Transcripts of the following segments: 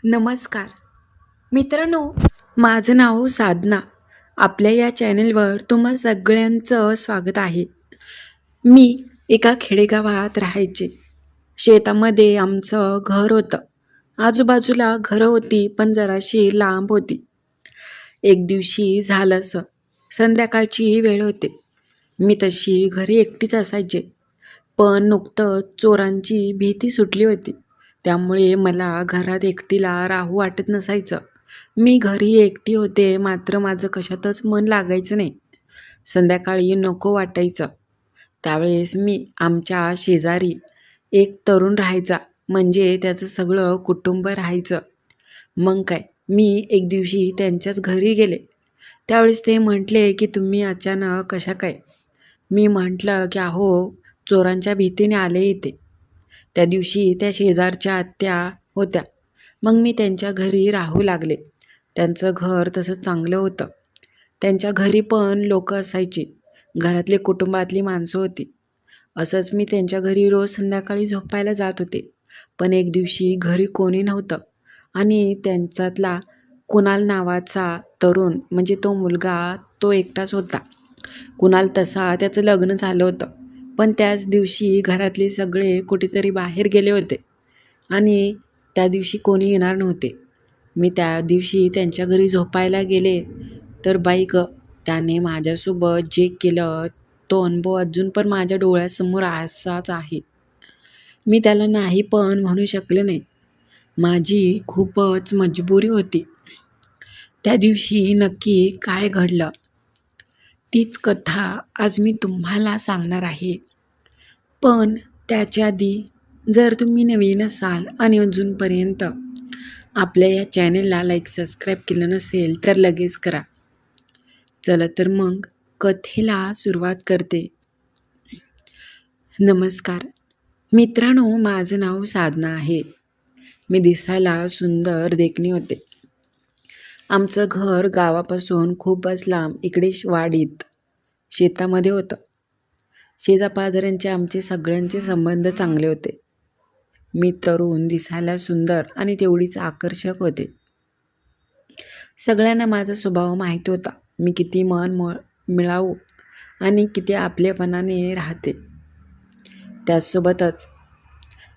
नमस्कार मित्रांनो, माझं नाव साधना. आपल्या या चॅनलवर तुम्हा सगळ्यांचं स्वागत आहे. मी एका खेडेगावात राहायचे. शेतामध्ये आमचं घर होतं. आजूबाजूला घरं होती, पण जराशी लांब होती. एक दिवशी झालं असं, संध्याकाळची वेळ होते. मी तशी घरी एकटीच असायचे, पण नुकतंच चोरांची भीती सुटली होती. त्यामुळे मला घरात एकटीला राहू वाटत नसायचं. मी घरी एकटी होते, मात्र माझं कशातच मन लागायचं नाही. संध्याकाळी नको वाटायचं. त्यावेळेस मी आमच्या शेजारी एक तरुण राहायचा, म्हणजे त्याचं सगळं कुटुंब राहायचं. मग काय, मी एक दिवशी त्यांच्याच घरी गेले. त्यावेळेस ते म्हटले की तुम्ही अचानक कशा काय? मी म्हटलं की अहो, चोरांच्या भीतीने आले इथे. त्या दिवशी त्या शेजारच्या आत्या होत्या. मग मी त्यांच्या घरी राहू लागले. त्यांचं घर तसं चांगलं होतं. त्यांच्या घरी पण लोक असायची. घरातली कुटुंबातली माणसं होती. असंच मी त्यांच्या घरी रोज संध्याकाळी झोपायला जात होते. पण एक दिवशी घरी कोणी नव्हतं आणि त्यांच्यातला कुणाल नावाचा तरुण, म्हणजे तो मुलगा, तो एकटाच होता. कुणाल तसा त्याचं लग्न झालं होतं, पण त्याच दिवशी घरातले सगळे कुठेतरी बाहेर गेले होते आणि त्या दिवशी कोणी येणार नव्हते. मी त्या दिवशी त्यांच्या घरी झोपायला गेले, तर बाई गं, त्याने माझ्यासोबत जे केलं तो अनुभव अजून पण माझ्या डोळ्यासमोर असाच आहे. मी त्याला नाही पण म्हणू शकले नाही. माझी खूपच मजबुरी होती. त्या दिवशी नक्की काय घडलं, तीच कथा आज मी तुम्हाला सांगणार आहे. पण त्याच्या आधी, जर तुम्ही नवीन असाल आणि अजूनपर्यंत आपल्या या चॅनलला लाईक सबस्क्राईब केलं नसेल तर लगेच करा. चला तर मग कथेला सुरुवात करते. नमस्कार मित्रांनो, माझं नाव साधना आहे. मी दिसायला सुंदर देखणी होते. आमचं घर गावापासून खूपच लांब इकडे वाडीत शेतामध्ये होतं. शेजापाजाऱ्यांचे आमचे सगळ्यांचे संबंध चांगले होते. मी तरुण, दिसायला सुंदर आणि तेवढीच आकर्षक होते. सगळ्यांना माझा स्वभाव माहीत होता. मी किती मिळावू आणि किती आपलेपणाने राहते. त्याचसोबतच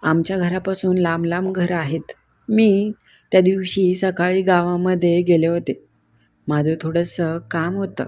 आमच्या घरापासून लांब लांब घरं आहेत. मी त्या दिवशी सकाळी गावामध्ये गेले होते. माझं थोडंसं काम होतं.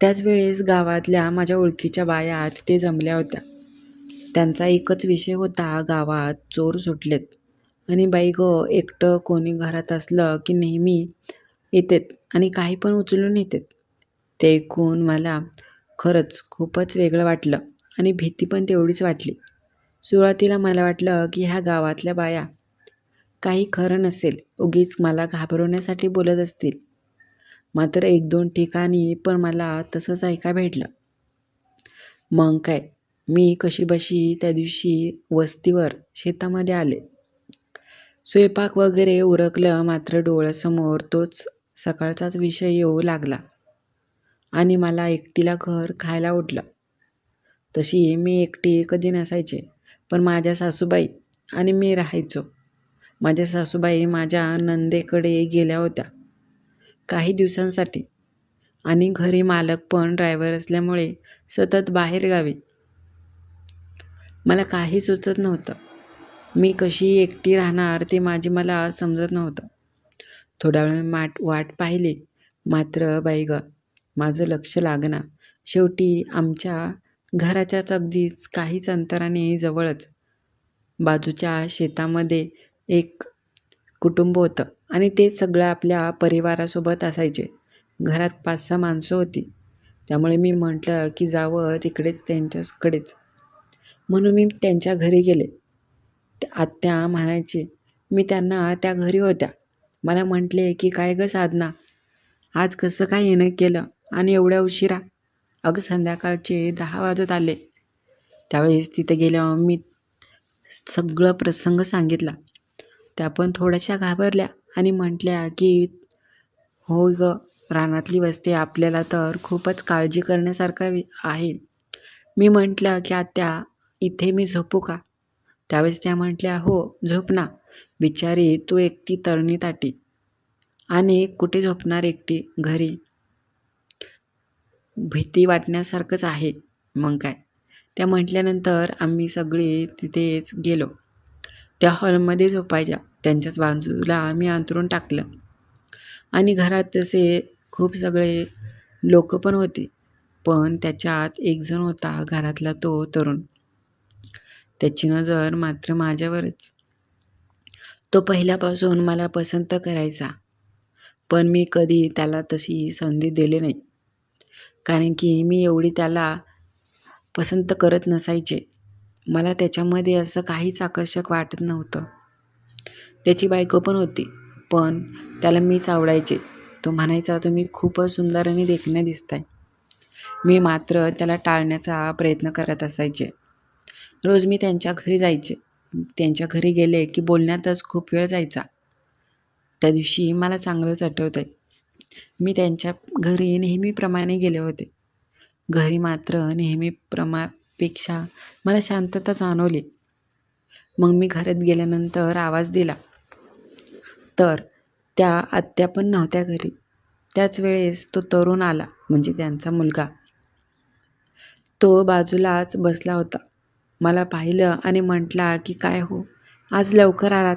त्याच वेळेस गावातल्या माझ्या ओळखीच्या बाया तिथे जमल्या होत्या. त्यांचा एकच विषय होता, गावात चोर सुटलेत आणि बाई गं, एकटं कोणी घरात असलं की नेहमी येतात आणि काही पण उचलून येतात. ते ऐकून मला खरंच खूपच वेगळं वाटलं आणि भीती पण तेवढीच वाटली. सुरुवातीला मला वाटलं की ह्या गावातल्या बाया काही खरं नसेल, उगीच मला घाबरवण्यासाठी बोलत असतील. मात्र 1-2 ठिकाणी पण मला तसंच ऐका भेटलं. मग काय, मी कशीबशी त्या दिवशी वस्तीवर शेतामध्ये आले. स्वयंपाक वगैरे उरकलं, मात्र डोळ्यासमोर तोच सकाळचाच विषय येऊ लागला आणि मला एकटीला घर खायला उठलं. तशी मी एकटी कधी नसायचे, पण माझ्या सासूबाई आणि मी राहायचो. माझ्या सासूबाई माझ्या नंदेकडे गेल्या होत्या काही दिवसांसाठी आणि घरी मालक पण ड्रायव्हर असल्यामुळे सतत बाहेरगावी. मला काही सुचत नव्हतं. मी कशी एकटी राहणार ते मला समजत नव्हतं. थोडा वेळ वाट पाहिली, मात्र बाई गं, माझं लक्ष लागना. शेवटी आमच्या घराच्याच अगदीच काहीच अंतराने जवळच बाजूच्या शेतामध्ये एक कुटुंब होतं आणि ते सगळं आपल्या परिवारासोबत असायचे. घरात 5-6 माणसं होती. त्यामुळे मी म्हटलं की जावं तिकडेच, त्यांच्याकडेच. म्हणून मी त्यांच्या घरी गेले. आत्या म्हणायची, मी त्यांना त्या घरी होत्या. मला म्हटले की काय गं साधना, आज कसं काय येणं केलं आणि एवढ्या उशिरा? अगं, संध्याकाळचे 10 वाजत आले. त्यावेळेस तिथे गेल्यावर मी सगळं प्रसंग सांगितला. त्या पण थोड्याशा घाबरल्या आणि म्हटल्या की होय गं, रानातली वस्ती आपल्याला तर खूपच काळजी करण्यासारखं आहे. मी म्हटलं की आत्या, इथे मी झोपू का? त्यावेळेस त्या म्हटल्या, हो झोप ना, बिचारी तू एकटी तरणी ताटी आणि कुठे झोपणार एकटी घरी. भीती वाटण्यासारखंच आहे. मग काय. त्या म्हटल्यानंतर आम्ही सगळे तिथेच गेलो. त्या हॉलमध्ये झोपायच्या. त्यांच्याच बाजूला आम्ही अंथरूण टाकलं आणि घरात तसे खूप सगळे लोक पण होते. पण त्याच्यात एक जण होता घरातला तो तरुण. त्याची नजर मात्र माझ्यावरच. तो पहिल्यापासून मला पसंत करायचा, पण मी कधी त्याला तशी संधी दिली नाही, कारण की मी एवढी त्याला पसंत करत नसायचे. मला त्याच्यामध्ये असं काहीच आकर्षक वाटत नव्हतं. त्याची बायको पण होती, पण त्याला मीच आवडायचे. तो म्हणायचा, तुम्ही खूपच सुंदर आणि देखण्या दिसताय. मी मात्र त्याला टाळण्याचा प्रयत्न करत असायचे. रोज मी त्यांच्या घरी जायचे. त्यांच्या घरी गेले की बोलण्यातच खूप वेळ जायचा. त्या दिवशी मला चांगलंच आठवतंय. मी त्यांच्या घरी नेहमीप्रमाणे गेले होते. घरी मात्र नेहमीपेक्षा मला शांतता जाणवली. मग मी घरात गेल्यानंतर आवाज दिला, तर त्या आत्या पण नव्हत्या घरी. त्याच वेळेस तो तरुण आला, म्हणजे त्यांचा मुलगा. तो बाजूलाच बसला होता. मला पाहिलं आणि म्हटला की काय हो, आज लवकर आलात?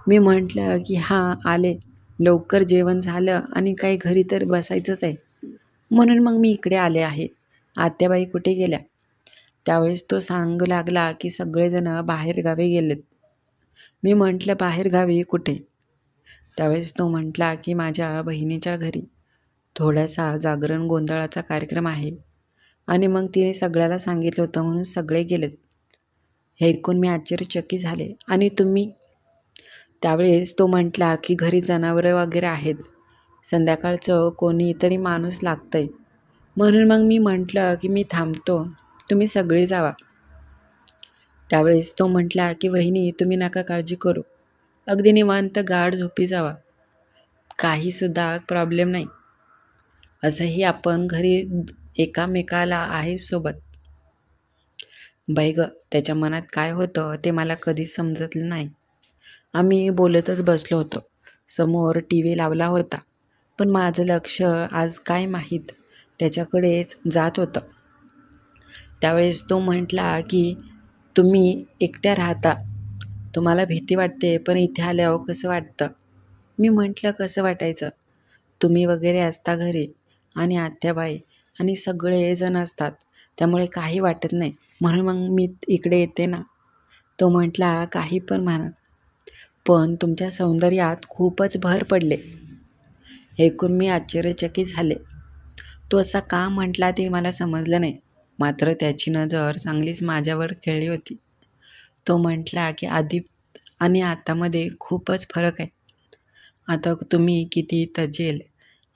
मी म्हटलं की हां आले, लवकर जेवण झालं आणि काही घरी तर बसायचंच आहे, म्हणून मग मी इकडे आले आहे. आत्याबाई कुठे गेल्या? त्यावेळेस तो सांगू लागला की सगळेजण बाहेरगावी गेलेत. मी म्हटलं बाहेरगावी कुठे? त्यावेळेस तो म्हटला की माझ्या बहिणीच्या घरी थोडासा जागरण गोंधळाचा कार्यक्रम आहे आणि मग तिने सगळ्याला सांगितलं होतं म्हणून सगळे गेलेत. हे ऐकून मी आश्चर्यचकित झाले. आणि तुम्ही? त्यावेळेस तो म्हटला की घरी जनावरं वगैरे आहेत, संध्याकाळचं कोणीतरी माणूस लागतंय, म्हणून मग मी म्हटलं की मी थांबतो, तुम्ही सगळे जावा. त्यावेळेस तो म्हटला की वहिनी तुम्ही नका काळजी करू, अगदी निवांत गाढ झोपी जावा, काहीसुद्धा प्रॉब्लेम नाही. असंही आपण घरी एकामेकाला आहे सोबत. बाई गं, त्याच्या मनात काय होतं ते मला कधीच समजलं नाही. आम्ही बोलतच बसलो होतो. समोर TV लावला होता, पण माझं लक्ष आज काय माहीत त्याच्याकडेच जात होतं. त्यावेळेस तो म्हटला की तुम्ही एकट्या राहता, तुम्हाला भीती वाटते, पण इथे आल्यावर कसं वाटतं? मी म्हटलं कसं वाटायचं, तुम्ही वगैरे असता घरी आणि आत्याबाई आणि सगळेजण असतात, त्यामुळे काही वाटत नाही, म्हणून मग मी इकडे येते ना. तो म्हटला काही पण म्हणा, पण तुमच्या सौंदर्यात खूपच भर पडले. ऐकून मी आश्चर्यचकित झाले. तो असा का म्हटला ते मला समजलं नाही, मात्र त्याची नजर चांगलीच माझ्यावर खेळली होती. तो म्हटला की आधी आणि आतामध्ये खूपच फरक आहे. आता तुम्ही किती तजेल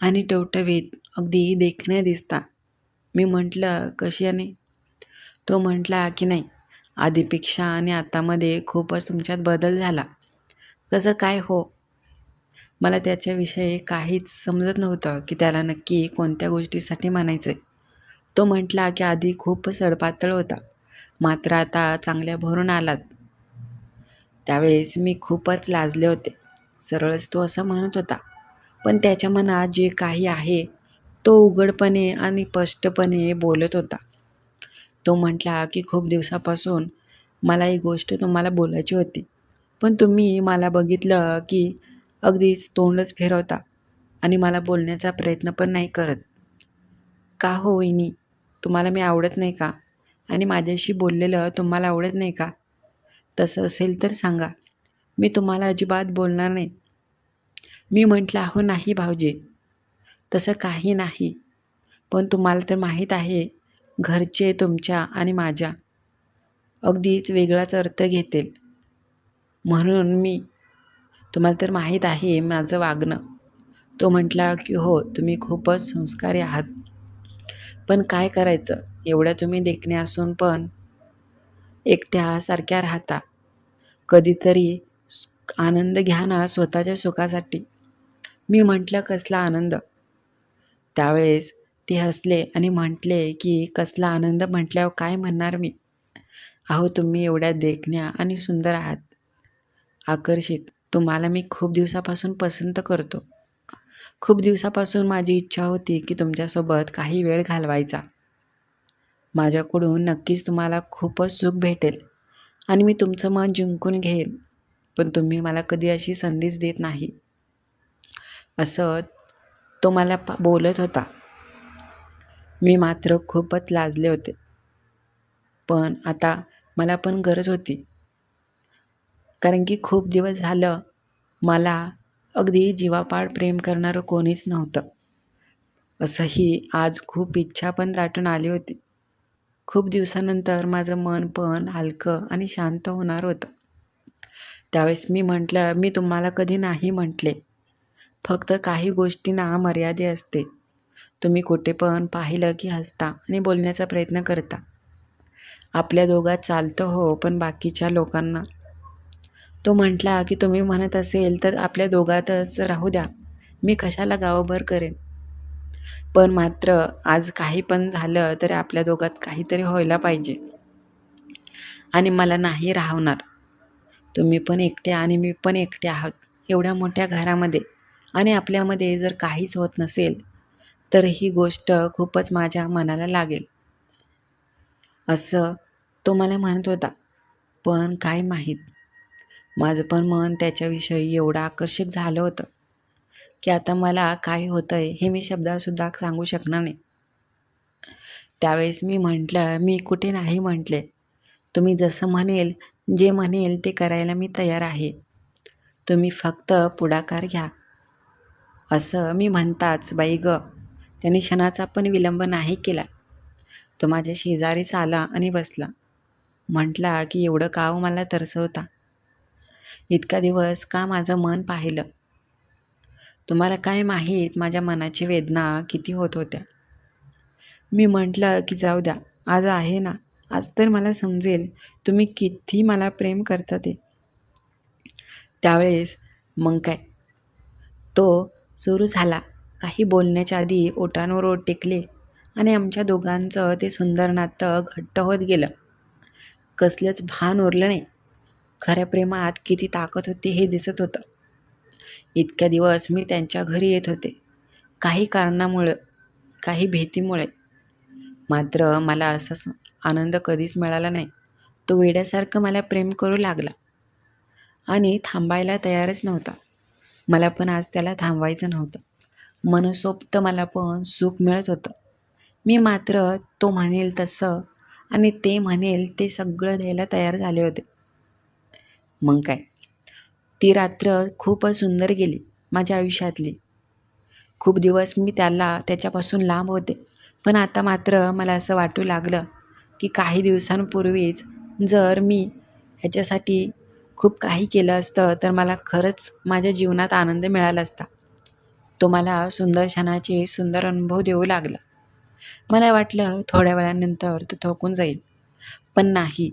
आणि टवटवीत अगदी देखण्या दिसता. मी म्हटलं कशाने? तो म्हटला की नाही, आधीपेक्षा आणि आतामध्ये खूपच तुमच्यात बदल झाला. कसं काय हो? मला त्याच्याविषयी काहीच समजत नव्हतं की त्याला नक्की कोणत्या गोष्टीसाठी म्हणायचं. तो म्हटला की आधी खूप सडपातळ होता, मात्र आता चांगल्या भरून आलात. त्यावेळेस मी खूपच लाजले होते. सरळच तो असं म्हणत होता, पण त्याच्या मनात जे काही आहे तो उघडपणे आणि स्पष्टपणे बोलत होता. तो म्हटला की खूप दिवसापासून मला ही गोष्ट तुम्हाला बोलायची होती, पण तुम्ही मला बघितलं की अगदीच तोंडच फिरवता आणि मला बोलण्याचा प्रयत्न पण नाही करत. का हो वहिनी, तुम्हाला मी आवडत नाही का? आणि माझ्याशी बोललेलं तुम्हाला आवडत नाही का? तसं असेल तर सांगा, मी तुम्हाला अजिबात बोलणार नाही. मी म्हटलं अहो नाही भाऊजी, तसं काही नाही, पण तुम्हाला तर माहीत आहे घरचे तुमच्या आणि माझ्या अगदीच वेगळाच अर्थ घेतील, म्हणून मी तुम्हाला तर माहीत आहे माझं वागणं. तो म्हटला की हो तुम्ही खूपच संस्कारी आहात, पण काय करायचं, एवढ्या तुम्ही देखण्या असून पण एकट्यासारख्या राहता. कधीतरी आनंद घ्या ना स्वतःच्या सुखासाठी. मी म्हटलं कसला आनंद? त्यावेळेस ते हसले आणि म्हटले की कसला आनंद म्हटल्यावर काय म्हणणार मी? अहो तुम्ही एवढ्या देखण्या आणि सुंदर आहात आकर्षित, तुम्हाला मी खूप दिवसापासून पसंत करतो. खूप दिवसापासून माझी इच्छा होती की तुमच्यासोबत काही वेळ घालवायचा. माझ्याकडून नक्कीच तुम्हाला खूपच सुख भेटेल आणि मी तुमचं मन जिंकून घेईन. पण तुम्ही मला कधी अशी संधीच देत नाही. असं तो मला बोलत होता. मी मात्र खूपच लाजले होते. पण आता मला पण गरज होती. कारण की खूप दिवस झालं मला अगदी जीवापाड प्रेम करणारं कोणीच नव्हतं. असंही आज खूप इच्छा पण दाटून आली होती. खूप दिवसानंतर माझं मन पण हलकं आणि शांत होणार होतं. त्यावेळेस मी म्हटलं, मी तुम्हाला कधी नाही म्हटले. फक्त काही गोष्टींना मर्यादे असते. तुम्ही कुठे पण पाहिलं की हसता आणि बोलण्याचा प्रयत्न करता. आपल्या दोघात चालतं हो, पण बाकीच्या लोकांना. तो म्हटला की तुम्ही म्हणत असेल तर आपल्या दोघातच राहू द्या. मी कशाला गावभर करेन. पण मात्र आज काही पण झालं तरी आपल्या दोघात काहीतरी व्हायला पाहिजे. आणि मला नाही राहणार. तुम्ही पण एकटे आणि मी पण एकटे आहोत एवढ्या मोठ्या घरामध्ये. आणि आपल्यामध्ये जर काहीच होत नसेल तर ही गोष्ट खूपच माझ्या मनाला लागेल. असं तो मला म्हणत होता. पण काय माहीत, माझं पण मन त्याच्याविषयी एवढं आकर्षित झालं होतं की आता मला काय होतंय हे मी शब्दातसुद्धा सांगू शकणार नाही. त्यावेळेस मी म्हटलं, मी कुठे नाही म्हटले. तुम्ही जसं म्हणेल, जे म्हणेल ते करायला मी तयार आहे. तुम्ही फक्त पुढाकार घ्या. असं मी म्हणताच बाई गं, त्याने क्षणाचा पण विलंब नाही केला. तो माझ्या शेजारीच आला आणि बसला. म्हटला की एवढं का मला तरसवता? इतका दिवस का माझं मन पाहिलं? तुम्हाला काय माहीत माझ्या मनाची वेदना किती होत होत्या. मी म्हटलं की जाऊ द्या, आज आहे ना, आज तर मला समजेल तुम्ही किती मला प्रेम करता ते. त्यावेळेस मग काय, तो सुरू झाला. काही बोलण्याच्या आधी ओठांवर ओठ टेकले आणि आमच्या दोघांचं ते सुंदर नातं घट्ट होत गेलं. कसलंच भान उरलं नाही. खऱ्या प्रेमात किती ताकद होती हे दिसत होतं. इतक्या दिवस मी त्यांच्या घरी येत होते, काही कारणामुळं, काही भीतीमुळे. मात्र मला असा आनंद कधीच मिळाला नाही. तो वेड्यासारखं मला प्रेम करू लागला आणि थांबायला तयारच नव्हता. मला पण आज त्याला थांबवायचं नव्हतं. मनसोक्त मला पण सुख मिळत होतं. मी मात्र तो म्हणेल तसं आणि ते म्हणेल ते सगळं द्यायला तयार झाले होते. मग काय, ती रात्र खूपच सुंदर गेली माझ्या आयुष्यातली. खूप दिवस मी त्याच्यापासून लांब होते. पण आता मात्र मला असं वाटू लागलं की काही दिवसांपूर्वीच जर मी ह्याच्यासाठी खूप काही केलं असतं तर मला खरंच माझ्या जीवनात आनंद मिळाला असता. तो मला सुंदर क्षणाचे सुंदर अनुभव देऊ लागला. मला वाटलं थोड्या वेळानंतर तो थकून जाईल. पण नाही,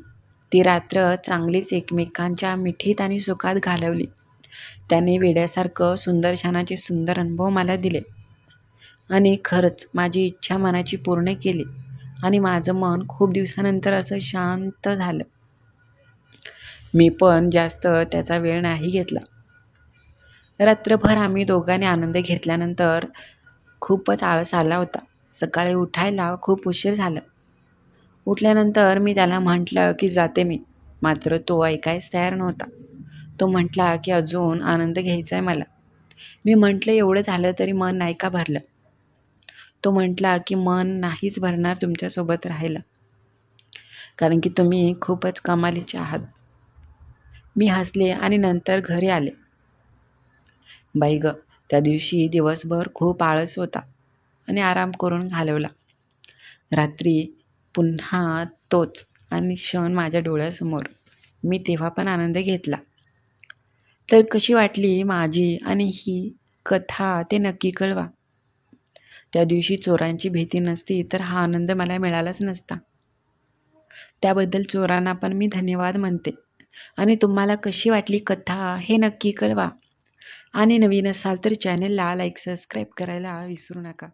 ती रात्र चांगलीच एकमेकांच्या मिठीत आणि सुखात घालवली. त्याने वेड्यासारखं सुंदर क्षणाचे सुंदर अनुभव मला दिले आणि खरंच माझी इच्छा मनाची पूर्ण केली आणि माझं मन खूप दिवसानंतर असं शांत झालं. मी पण जास्त त्याचा वेळ नाही घेतला. रात्रभर आम्ही दोघांनी आनंद घेतल्यानंतर खूपच आळस आला होता. सकाळी उठायला खूप उशीर झाला. उठल्यानंतर मी त्याला म्हटलं की जाते मी. मात्र तो ऐकायच तयार नव्हता. तो म्हटला की अजून आनंद घ्यायचा आहे मला. मी म्हटलं एवढं झालं तरी मन नाही का भरलं? तो म्हटला की मन नाहीच भरणार तुमच्यासोबत राहायला, कारण की तुम्ही खूपच कमालीचे आहात. मी हसले आणि नंतर घरी आले. बाई गं, त्या दिवशी दिवसभर खूप आळस होता आणि आराम करून घालवला. रात्री पुन्हा तोच आणि क्षण माझ्या डोळ्यासमोर. मी तेव्हा पण आनंद घेतला. तर कशी वाटली माझी आणि ही कथा ते नक्की कळवा. त्या दिवशी चोरांची भीती नसती तर हा आनंद मला मिळालाच नसता. त्याबद्दल चोरांना पण मी धन्यवाद म्हणते. आणि तुम्हाला कशी वाटली कथा हे नक्की कळवा. आणि नवीन असाल तर चॅनलला लाईक सबस्क्राईब करायला विसरू नका.